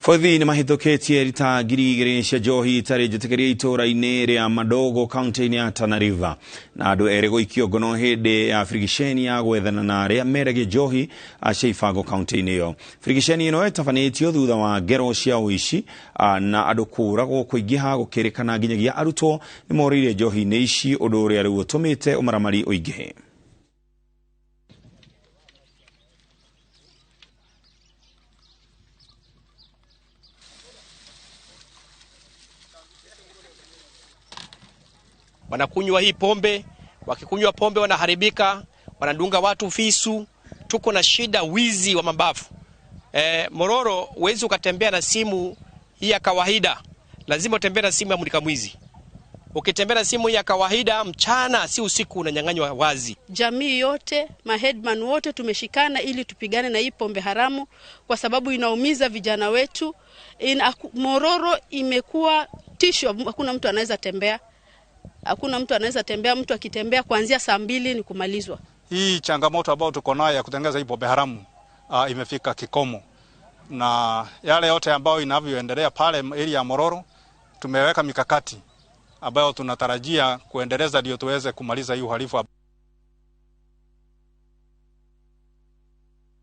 Borithi nĩ mahithũkĩtie rita 2,000 cia njohi ĩtarĩ njĩtĩkĩrie itũũra-inĩ rĩa Madogo kaunti-inĩ ya Tana River na andũ erĩ gũikio ngono hĩndĩ ya frigisheni ya gwethana na arĩa meragia njohi cia ibango kaunti-inĩ ĩyo. Frigisheni ĩno ĩtabanĩtio thutha wa ngero cia ũici na andũ kũũragwo kũingĩha gũkĩrĩkana nginyagia arutwo nĩ morĩire njohi-inĩ ici, ũndũ ũrĩa rĩu ũtũmĩte ũmaramari ũingĩhe. Wanakunywa hii pombe, wakikunywa pombe wanaharibika, wanadunga watu visu, tuko na shida wizi wa mabavu. Mororo, huwezi ukatembea na simu hii ya kawaida, lazima utembee na simu ya mulika mwizi. Ukitembea na simu ya kawaida mchana, si usiku, unanyang'anywa wazi. Jamii yote, maheadman wote tumeshikana ili tupigane na hii pombe haramu kwa sababu inaumiza vijana wetu. Mororo imekuwa tisho, hakuna mtu anaweza tembea. Hakuna mtu anaweza tembea, mtu akitembea kuanzia saa 2 ni kumalizwa. Hii changamoto ambayo tuko nayo ya kutengeneza hii pombe haramu imefika kikomo. Na yale yote ambayo inavyoendelea pale area ya Mororo, tumeweka mikakati ambayo tunatarajia kuendeleza ndio tuweze kumaliza hii uhalifu.